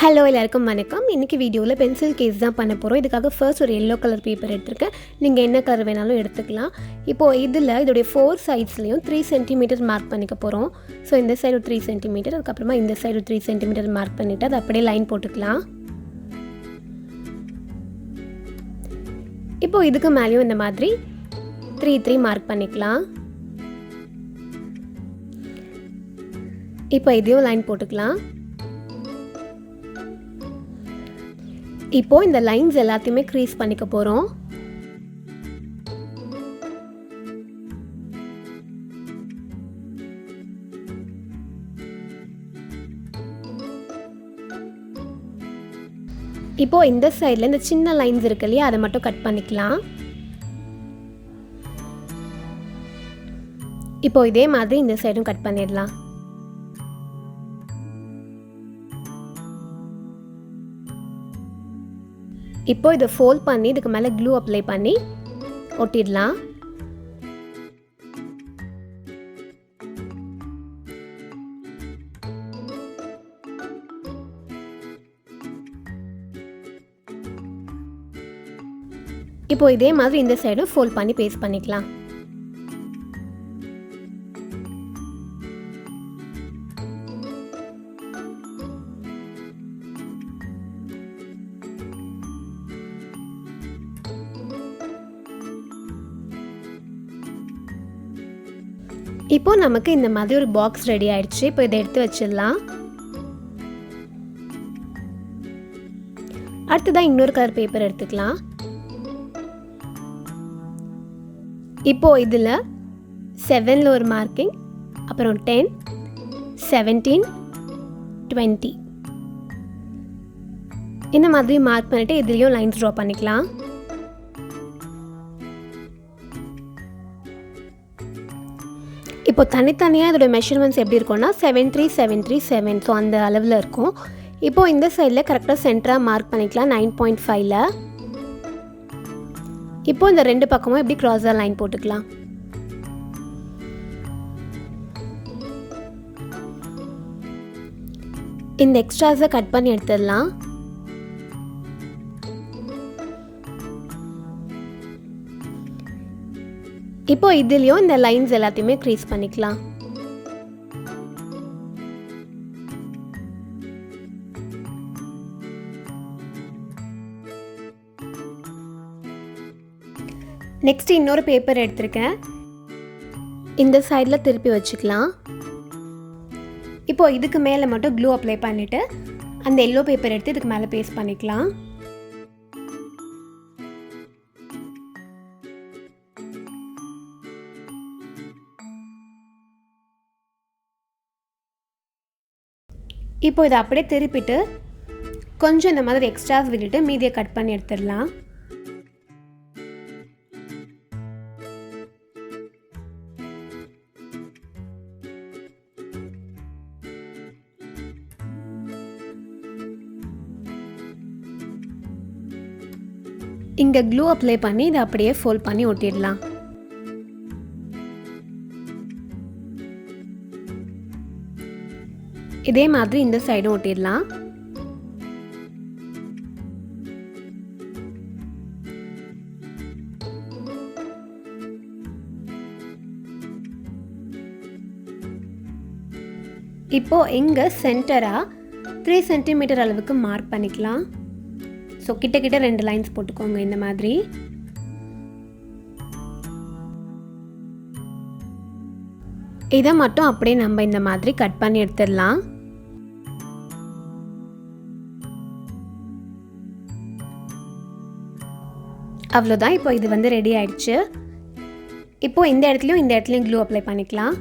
Hello எல்லாருக்கும் வணக்கம். இன்றைக்கி வீடியோவில் பென்சில் கேஸ் தான் பண்ண போகிறோம். இதுக்காக ஃபர்ஸ்ட் ஒரு எல்லோ கலர் பேப்பர் எடுத்துருக்கேன். நீங்கள் என்ன கலர் வேணாலும் எடுத்துக்கலாம். இப்போது இதில் இதோடைய 4 சைட்ஸ்லையும் 3 சென்டிமீட்டர் மார்க் பண்ணிக்க போகிறோம். ஸோ இந்த சைடு 3 சென்டிமீட்டர், அதுக்கப்புறமா இந்த சைடு 3 சென்டிமீட்டர் மார்க் பண்ணிவிட்டு அது அப்படியே லைன் போட்டுக்கலாம். இப்போது இதுக்கு மேலேயும் இந்த மாதிரி 3 மார்க் பண்ணிக்கலாம். இப்போ இதையும் லைன் போட்டுக்கலாம். இப்போது இந்த லைன்ஸ் எல்லாத்தையுமே க்ரீஸ் பண்ணிக்க போகிறோம். இப்போது இந்த சைடில் இந்த சின்ன லைன்ஸ் இருக்கு இல்லையா, அதை மட்டும் கட் பண்ணிக்கலாம். இப்போ இதே மாதிரி இந்த சைடும் கட் பண்ணிடலாம். இப்போ இதை ஃபோல்ட் பண்ணி இதுக்கு மேலே க்ளூ அப்ளை பண்ணி ஒட்டிடலாம். இப்போ இதே மாதிரி இந்த சைடும் ஃபோல்ட் பண்ணி பேஸ்ட் பண்ணிக்கலாம். இப்போ நமக்கு இந்த மாதிரி ஒரு பாக்ஸ் ரெடி ஆயிடுச்சு. இப்போ இதை எடுத்து வச்சிடலாம். அடுத்ததான் இன்னொரு கலர் பேப்பர் எடுத்துக்கலாம். இப்போ இதில் 7ல் ஒரு மார்க்கிங், அப்புறம் 10, 17, 20 இந்த மாதிரி மார்க் பண்ணிட்டு இதுலேயும் லைன்ஸ் ட்ரா பண்ணிக்கலாம். இப்போ தனித்தனியாக இதோட மெஷர்மெண்ட்ஸ் எப்படி இருக்கும்னா 7, 3, 7, 3, 7 ஸோ அந்த அளவில் இருக்கும். இப்போது இந்த சைடில் கரெக்டாக சென்டராக மார்க் பண்ணிக்கலாம் 9.5ல். இப்போ இந்த ரெண்டு பக்கமும் எப்படி க்ராஸாக லைன் போட்டுக்கலாம். இந்த எக்ஸ்ட்ராஸை கட் பண்ணி எடுத்துடலாம். இப்போ இதுலயும் இந்த லைன்ஸ் எல்லாத்தையுமே க்ரீஸ் பண்ணிக்கலாம். நெக்ஸ்ட் இன்னொரு பேப்பர் எடுத்திருக்கேன். இந்த சைடில் திருப்பி வச்சுக்கலாம். இப்போ இதுக்கு மேலே மட்டும் க்ளூ அப்ளை பண்ணிவிட்டு அந்த எல்லோ பேப்பர் எடுத்து இதுக்கு மேலே பேஸ்ட் பண்ணிக்கலாம். இப்போ இதை அப்படியே திருப்பிட்டு கொஞ்சம் இந்த மாதிரி எக்ஸ்ட்ராஸ் விட்டுட்டு மீதியை கட் பண்ணி எடுத்துடலாம். இங்கே க்ளூ அப்ளை பண்ணி இதை அப்படியே ஃபோல்ட் பண்ணி ஒட்டிடலாம். இதே மாதிரி இந்த சைடும் ஒட்டிடலாம். இப்போ இங்கே சென்டராக 3 சென்டிமீட்டர் அளவுக்கு மார்க் பண்ணிக்கலாம். ஸோ கிட்ட 2 லைன்ஸ் போட்டுக்கோங்க இந்த மாதிரி. இதை மட்டும் அப்படியே நம்ம இந்த மாதிரி கட் பண்ணி எடுத்துடலாம். அவ்வளோதான். இப்போ இது வந்து ரெடி ஆயிடுச்சு. இப்போ இந்த இடத்துலையும் க்ளூ அப்ளை பண்ணிக்கலாம்.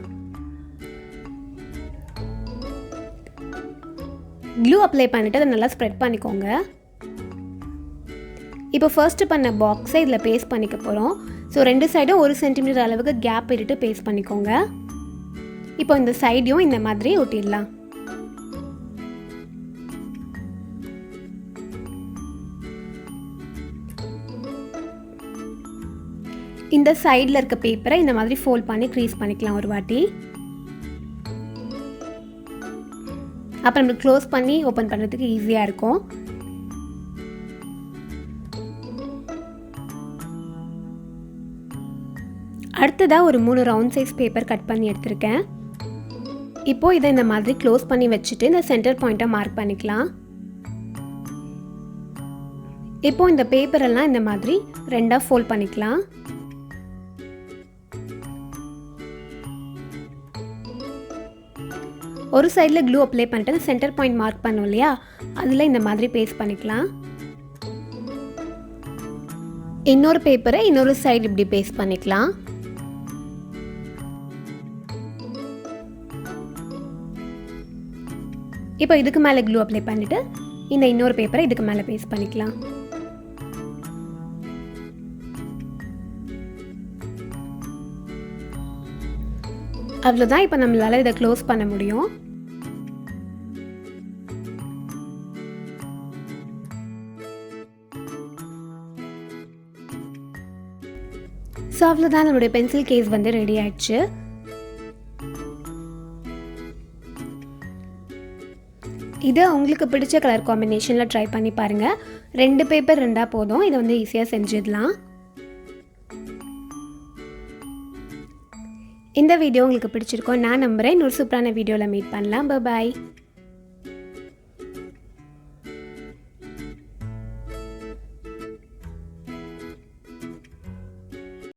க்ளூ அப்ளை பண்ணிவிட்டு அதை நல்லா ஸ்ப்ரெட் பண்ணிக்கோங்க. இப்போ ஃபர்ஸ்ட்டு பண்ண பாக்ஸை இதில் பேஸ்ட் பண்ணிக்க போகிறோம். ஸோ 2 சைடும் 1 சென்டிமீட்டர் அளவுக்கு கேப் விட்டுட்டு பேஸ்ட் பண்ணிக்கோங்க. இப்போ இந்த சைடையும் இந்த மாதிரி ஒட்டிடலாம். இந்த சைடில் இருக்க பேப்பரை இந்த மாதிரி ஃபோல்ட் பண்ணி க்ரீஸ் பண்ணிக்கலாம் ஒரு வாட்டி. அப்போ நம்மளுக்கு க்ளோஸ் பண்ணி ஓப்பன் பண்ணுறதுக்கு ஈஸியாக இருக்கும். அடுத்ததாக ஒரு 3 ரவுண்ட் சைஸ் பேப்பர் கட் பண்ணி எடுத்திருக்கேன். இப்போது இதை இந்த மாதிரி க்ளோஸ் பண்ணி வச்சுட்டு இந்த சென்டர் பாயிண்ட்டை மார்க் பண்ணிக்கலாம். இப்போது இந்த பேப்பரெல்லாம் இந்த மாதிரி 2ஆக ஃபோல்ட் பண்ணிக்கலாம். ஒரு சைடில் க்ளூ அப்ளை பண்ணிட்டு அந்த சென்டர் பாயிண்ட் மார்க் பண்ணோம் இல்லையா, அதில் இந்த மாதிரி பேஸ்ட் பண்ணிக்கலாம். இன்னொரு பேப்பரை இன்னொரு சைடு இப்படி பேஸ்ட் பண்ணிக்கலாம். இப்போ இதுக்கு மேலே க்ளூ அப்ளை பண்ணிவிட்டு இந்த இன்னொரு பேப்பரை இதுக்கு மேலே பேஸ்ட் பண்ணிக்கலாம். அவ்வளோதான். இப்போ நம்மளால் இதை க்ளோஸ் பண்ண முடியும். ஸோ அவ்வளோதான், நம்மளுடைய பென்சில் கேஸ் வந்து ரெடி ஆயிடுச்சு. இதை உங்களுக்கு பிடிச்ச கலர் காம்பினேஷனில் ட்ரை பண்ணி பாருங்கள். 2 பேப்பர் 2ஆக போதும். இதை வந்து ஈஸியாக செஞ்சிடலாம். இந்த வீடியோ உங்களுக்கு பிடிச்சிருக்கோம் நான் நம்புகிறேன். இன்னொரு சூப்பரான வீடியோவில் மீட் பண்ணலாம். பாய்.